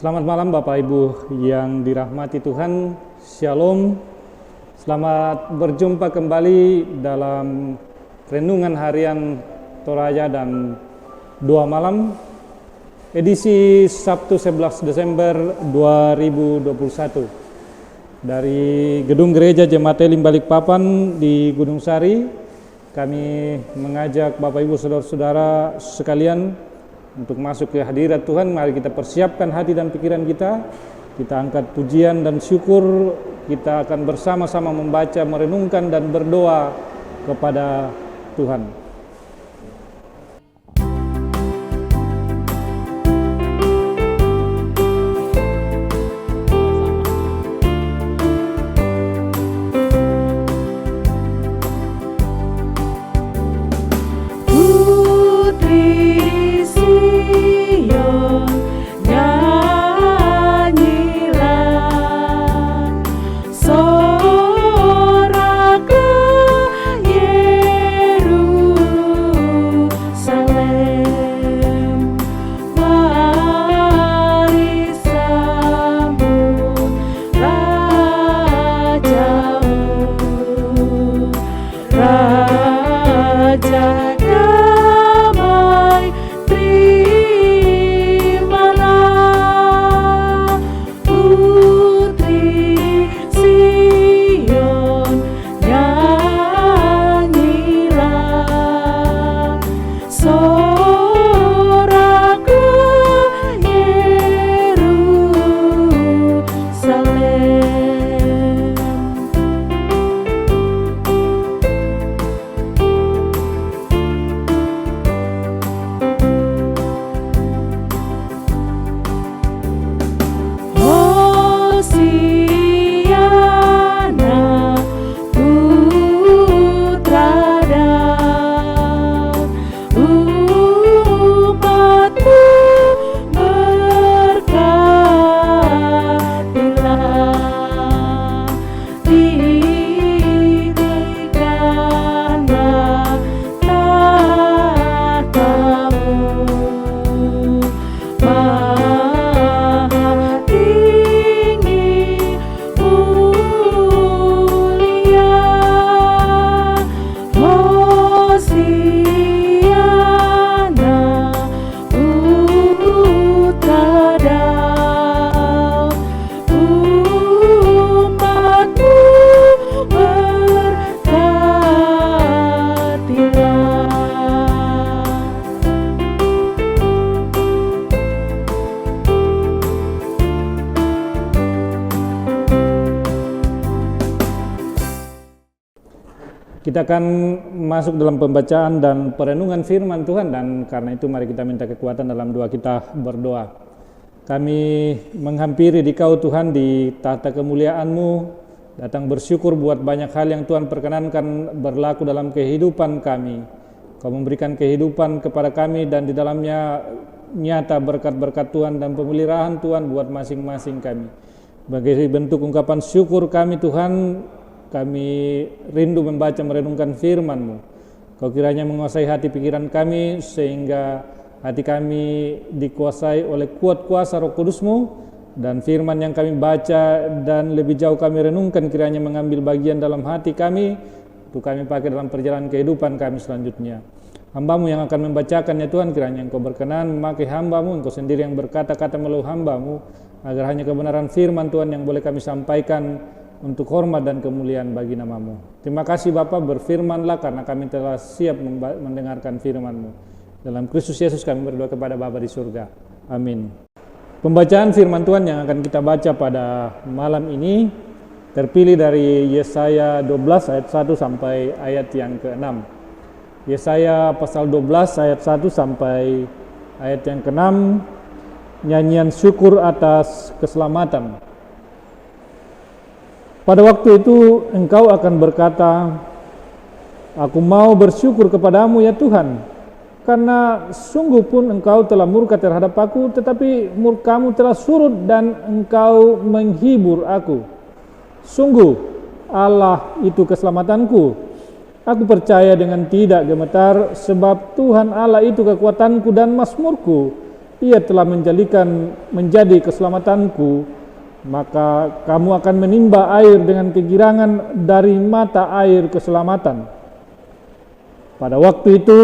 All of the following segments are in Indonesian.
Selamat malam Bapak Ibu yang dirahmati Tuhan, Shalom. Selamat berjumpa kembali dalam renungan harian Toraja dan doa malam edisi Sabtu 11 Desember 2021 dari Gedung Gereja Jemaat Elim Balikpapan di Gunung Sari. Kami mengajak Bapak Ibu saudara-saudara sekalian untuk masuk ke hadirat Tuhan. Mari kita persiapkan hati dan pikiran kita. Kita angkat pujian dan syukur. Kita akan bersama-sama membaca, merenungkan dan berdoa kepada Tuhan. Kita akan masuk dalam pembacaan dan perenungan firman Tuhan, dan karena itu mari kita minta kekuatan dalam doa kita berdoa. Kami menghampiri di Kau Tuhan di tahta kemuliaan-Mu, datang bersyukur buat banyak hal yang Tuhan perkenankan berlaku dalam kehidupan kami. Kau memberikan kehidupan kepada kami dan di dalamnya nyata berkat-berkat Tuhan dan pemeliharaan Tuhan buat masing-masing kami. Sebagai bentuk ungkapan syukur kami Tuhan, kami rindu membaca merenungkan firman-Mu. Kau kiranya menguasai hati pikiran kami sehingga hati kami dikuasai oleh kuat kuasa Roh Kudus-Mu, dan firman yang kami baca dan lebih jauh kami renungkan kiranya mengambil bagian dalam hati kami untuk kami pakai dalam perjalanan kehidupan kami selanjutnya. Hamba-Mu yang akan membacakannya Tuhan, kiranya Engkau berkenan memakai hamba-Mu, Engkau sendiri yang berkata-kata melalui hamba-Mu, agar hanya kebenaran firman Tuhan yang boleh kami sampaikan untuk hormat dan kemuliaan bagi nama-Mu. Terima kasih Bapa, berfirmanlah karena kami telah siap mendengarkan firman-Mu. Dalam Kristus Yesus kami berdoa kepada Bapa di surga. Amin. Pembacaan firman Tuhan yang akan kita baca pada malam ini terpilih dari Yesaya 12 ayat 1 sampai ayat yang ke-6. Yesaya pasal 12 ayat 1 sampai ayat yang ke-6, nyanyian syukur atas keselamatan. Pada waktu itu engkau akan berkata, aku mau bersyukur kepadamu ya Tuhan, karena sungguh pun engkau telah murka terhadap aku, tetapi murkamu telah surut dan engkau menghibur aku. Sungguh Allah itu keselamatanku. Aku percaya dengan tidak gemetar, sebab Tuhan Allah itu kekuatanku dan mazmurku. Ia telah menjadi keselamatanku, maka kamu akan menimba air dengan kegirangan dari mata air keselamatan. Pada waktu itu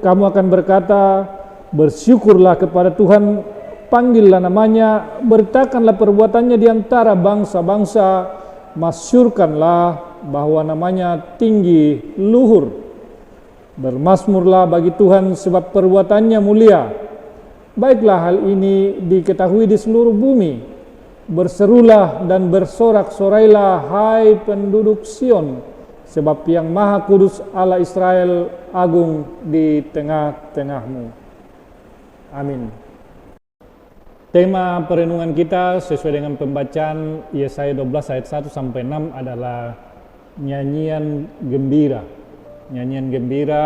kamu akan berkata, bersyukurlah kepada Tuhan, panggillah namanya, beritakanlah perbuatannya di antara bangsa-bangsa, masyurkanlah bahwa namanya tinggi luhur. Bermazmurlah bagi Tuhan sebab perbuatannya mulia. Baiklah hal ini diketahui di seluruh bumi. Berserulah dan bersorak-sorailah hai penduduk Sion, sebab yang Maha Kudus Allah Israel agung di tengah-tengahmu. Amin. Tema perenungan kita sesuai dengan pembacaan Yesaya 12 ayat 1 sampai 6 adalah nyanyian gembira. Nyanyian gembira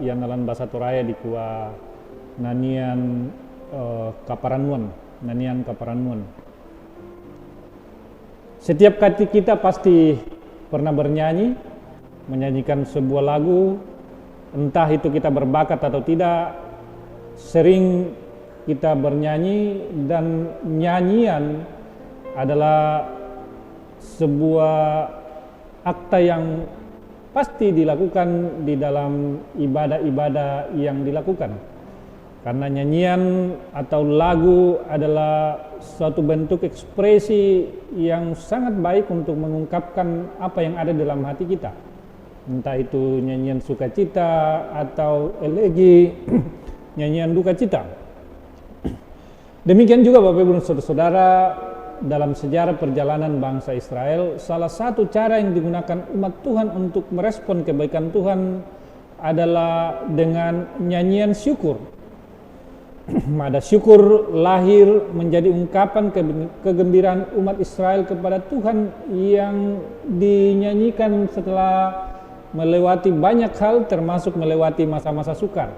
yang dalam bahasa Toraya dikua nyanyian Kaparanuan, nyanyian Kaparanuan. Setiap kali kita pasti pernah bernyanyi, menyanyikan sebuah lagu, entah itu kita berbakat atau tidak, sering kita bernyanyi, dan nyanyian adalah sebuah akta yang pasti dilakukan di dalam ibadah-ibadah yang dilakukan. Karena nyanyian atau lagu adalah suatu bentuk ekspresi yang sangat baik untuk mengungkapkan apa yang ada dalam hati kita. Entah itu nyanyian sukacita atau elegi, nyanyian duka cita. Demikian juga Bapak Ibu dan Saudara, dalam sejarah perjalanan bangsa Israel, salah satu cara yang digunakan umat Tuhan untuk merespon kebaikan Tuhan adalah dengan nyanyian syukur. Nada syukur lahir menjadi ungkapan kegembiraan umat Israel kepada Tuhan yang dinyanyikan setelah melewati banyak hal, termasuk melewati masa-masa sukar.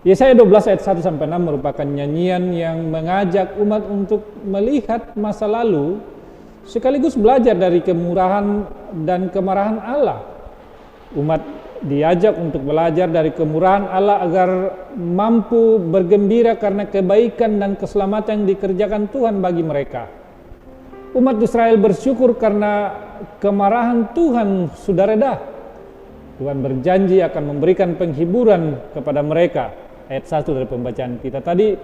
Yesaya 12 ayat 1 sampai 6 merupakan nyanyian yang mengajak umat untuk melihat masa lalu sekaligus belajar dari kemurahan dan kemarahan Allah. Umat diajak untuk belajar dari kemurahan Allah agar mampu bergembira karena kebaikan dan keselamatan yang dikerjakan Tuhan bagi mereka. Umat Israel bersyukur karena kemarahan Tuhan sudah reda. Tuhan berjanji akan memberikan penghiburan kepada mereka. Ayat 1 dari pembacaan kita tadi.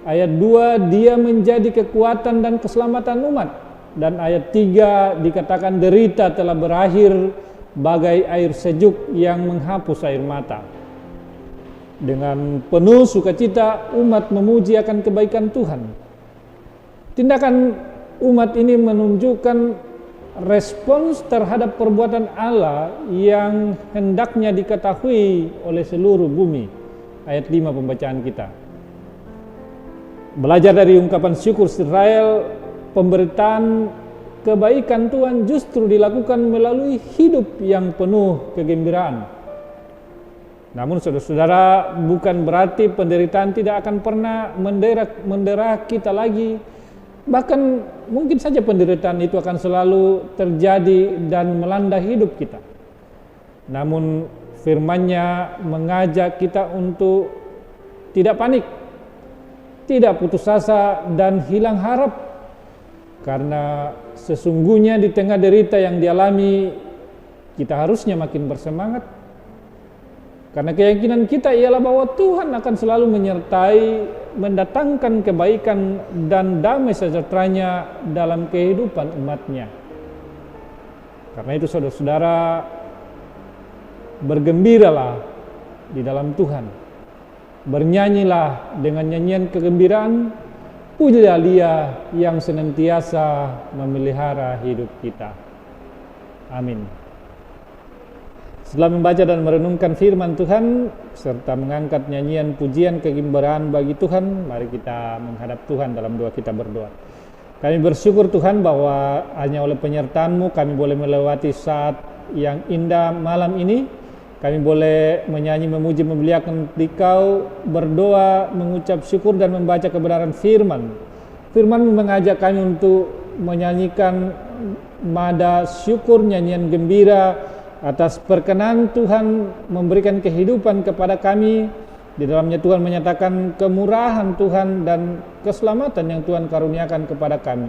Ayat 2, dia menjadi kekuatan dan keselamatan umat. Dan ayat 3 dikatakan derita telah berakhir bagai air sejuk yang menghapus air mata. Dengan penuh sukacita umat memuji akan kebaikan Tuhan. Tindakan umat ini menunjukkan respons terhadap perbuatan Allah yang hendaknya diketahui oleh seluruh bumi. Ayat 5 pembacaan kita. Belajar dari ungkapan syukur Israel, pemberitaan kebaikan Tuhan justru dilakukan melalui hidup yang penuh kegembiraan. Namun saudara-saudara, bukan berarti penderitaan tidak akan pernah mendera kita lagi. Bahkan mungkin saja penderitaan itu akan selalu terjadi dan melanda hidup kita. Namun firman-Nya mengajak kita untuk tidak panik, tidak putus asa dan hilang harap. Karena sesungguhnya di tengah derita yang dialami, kita harusnya makin bersemangat. Karena keyakinan kita ialah bahwa Tuhan akan selalu menyertai, mendatangkan kebaikan dan damai sejahtera-Nya dalam kehidupan umat-Nya. Karena itu saudara-saudara, bergembiralah di dalam Tuhan. Bernyanyilah dengan nyanyian kegembiraan. Pujilah Dia yang senantiasa memelihara hidup kita. Amin. Setelah membaca dan merenungkan firman Tuhan serta mengangkat nyanyian pujian kegembiraan bagi Tuhan, mari kita menghadap Tuhan dalam doa kita berdoa. Kami bersyukur Tuhan bahwa hanya oleh penyertaan-Mu kami boleh melewati saat yang indah malam ini. Kami boleh menyanyi, memuji, memuliakan Dikau, berdoa, mengucap syukur dan membaca kebenaran firman. Firman mengajak kami untuk menyanyikan nada syukur, nyanyian gembira atas perkenan Tuhan memberikan kehidupan kepada kami Di dalamnya Tuhan menyatakan kemurahan Tuhan dan keselamatan yang Tuhan karuniakan kepada kami.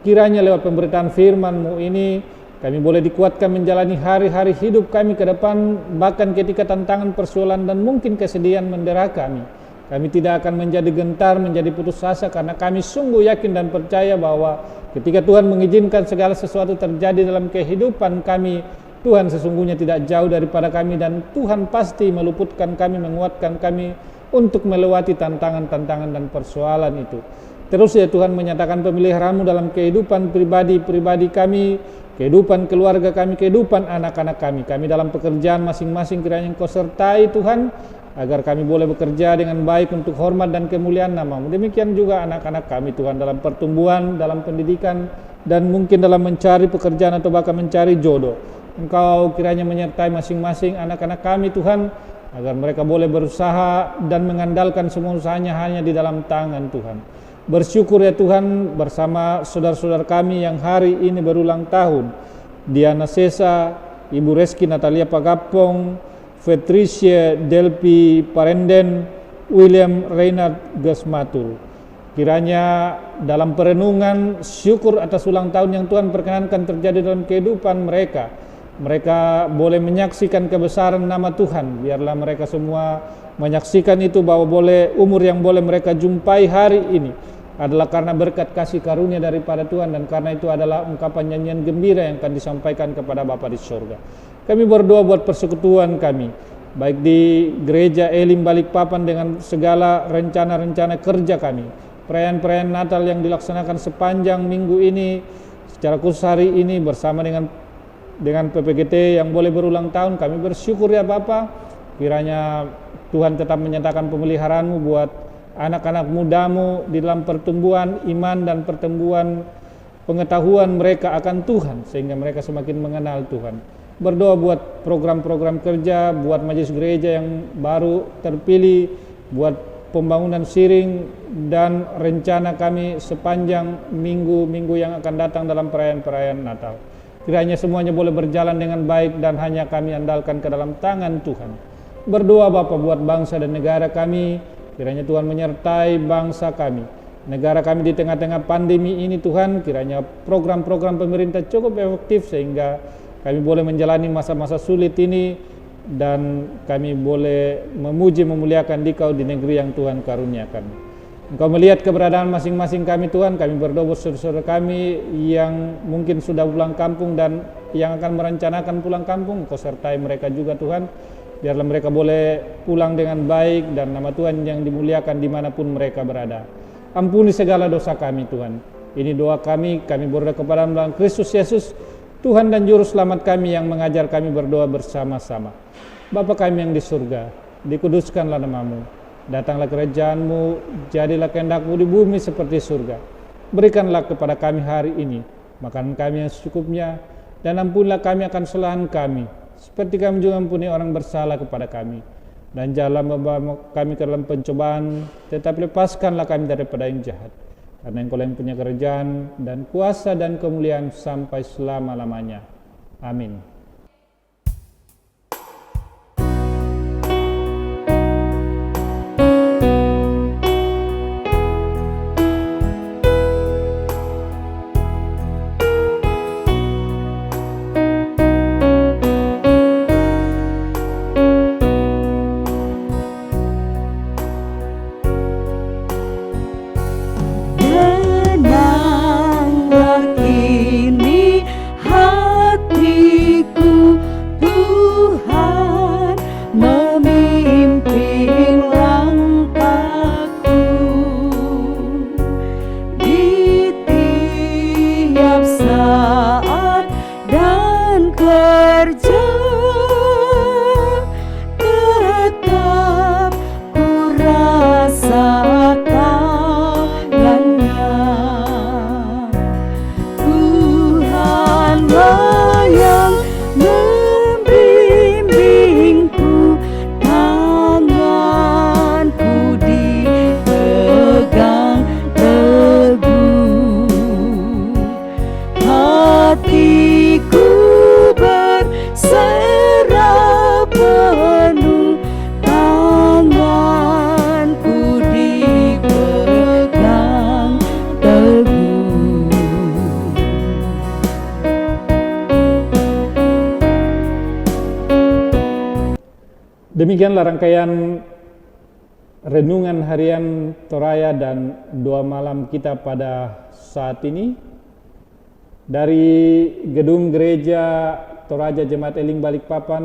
Kiranya lewat pemberitaan firman-Mu ini kami boleh dikuatkan menjalani hari-hari hidup kami ke depan, bahkan ketika tantangan, persoalan dan mungkin kesedihan mendera kami. Kami tidak akan menjadi gentar, menjadi putus asa, karena kami sungguh yakin dan percaya bahwa ketika Tuhan mengizinkan segala sesuatu terjadi dalam kehidupan kami, Tuhan sesungguhnya tidak jauh daripada kami, dan Tuhan pasti meluputkan kami, menguatkan kami untuk melewati tantangan-tantangan dan persoalan itu. Terus ya Tuhan menyatakan pemeliharaan-Mu dalam kehidupan pribadi-pribadi kami, kehidupan keluarga kami, kehidupan anak-anak kami. Kami dalam pekerjaan masing-masing kiranya Engkau sertai Tuhan, agar kami boleh bekerja dengan baik untuk hormat dan kemuliaan nama-Mu. Demikian juga anak-anak kami Tuhan dalam pertumbuhan, dalam pendidikan, dan mungkin dalam mencari pekerjaan atau bahkan mencari jodoh. Engkau kiranya menyertai masing-masing anak-anak kami Tuhan, agar mereka boleh berusaha dan mengandalkan semua usahanya hanya di dalam tangan Tuhan. Bersyukur ya Tuhan bersama saudara-saudara kami yang hari ini berulang tahun. Diana Sesa, Ibu Reski Natalia Pagapong, Patricia Delpi Parenden, William Reynard Gasmatul. Kiranya dalam perenungan syukur atas ulang tahun yang Tuhan perkenankan terjadi dalam kehidupan mereka, mereka boleh menyaksikan kebesaran nama Tuhan. Biarlah mereka semua menyaksikan itu, bahwa boleh umur yang boleh mereka jumpai hari ini adalah karena berkat kasih karunia daripada Tuhan, dan karena itu adalah ungkapan nyanyian gembira yang akan disampaikan kepada Bapa di surga. Kami berdoa buat persekutuan kami, baik di gereja Elim Balikpapan dengan segala rencana-rencana kerja kami, perayaan-perayaan Natal yang dilaksanakan sepanjang minggu ini, secara khusus hari ini bersama dengan PPGT yang boleh berulang tahun. Kami bersyukur ya Bapa, kiranya Tuhan tetap menyatakan pemeliharaan-Mu buat anak-anak muda-Mu di dalam pertumbuhan iman dan pertumbuhan pengetahuan mereka akan Tuhan, sehingga mereka semakin mengenal Tuhan. Berdoa buat program-program kerja, buat majelis gereja yang baru terpilih, buat pembangunan siring dan rencana kami sepanjang minggu-minggu yang akan datang dalam perayaan-perayaan Natal. Kiranya semuanya boleh berjalan dengan baik dan hanya kami andalkan ke dalam tangan Tuhan. Berdoa Bapa buat bangsa dan negara kami, kiranya Tuhan menyertai bangsa kami, negara kami di tengah-tengah pandemi ini Tuhan. Kiranya program-program pemerintah cukup efektif sehingga kami boleh menjalani masa-masa sulit ini, dan kami boleh memuji memuliakan Dikau di negeri yang Tuhan karuniakan. Engkau melihat keberadaan masing-masing kami Tuhan. Kami berdoa buat saudara kami yang mungkin sudah pulang kampung dan yang akan merencanakan pulang kampung. Engkau sertai mereka juga Tuhan. Biarlah mereka boleh pulang dengan baik dan nama Tuhan yang dimuliakan dimanapun mereka berada. Ampuni segala dosa kami Tuhan. Ini doa kami berdoa kepada dalam Kristus Yesus, Tuhan dan Juru Selamat kami, yang mengajar kami berdoa bersama-sama. Bapa kami yang di surga, dikuduskanlah nama-Mu. Datanglah kerajaan-Mu, jadilah kehendak-Mu di bumi seperti surga. Berikanlah kepada kami hari ini makanan kami yang secukupnya, dan ampunilah kami akan kesalahan kami, seperti kami juga ampuni orang bersalah kepada kami. Dan janganlah membawa kami ke dalam pencobaan, tetapi lepaskanlah kami daripada yang jahat. Karena Engkau yang punya kerajaan dan kuasa dan kemuliaan sampai selama-lamanya. Amin. Tenanglah kini hatiku, Demikianlah rangkaian renungan harian Toraya dan doa malam kita pada saat ini. Dari gedung gereja Toraja Jemaat Elim Balikpapan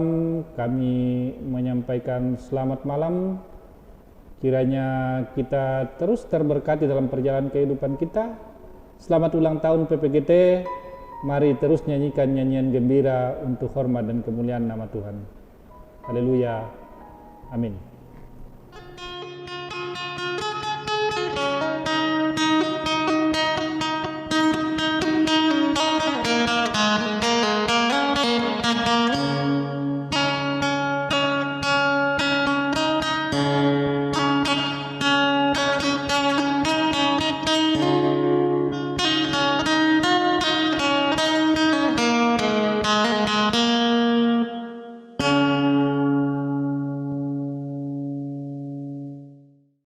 kami menyampaikan selamat malam. Kiranya kita terus terberkati dalam perjalanan kehidupan kita. Selamat ulang tahun PPGT. Mari terus nyanyikan nyanyian gembira untuk hormat dan kemuliaan nama Tuhan. Haleluya. Amin.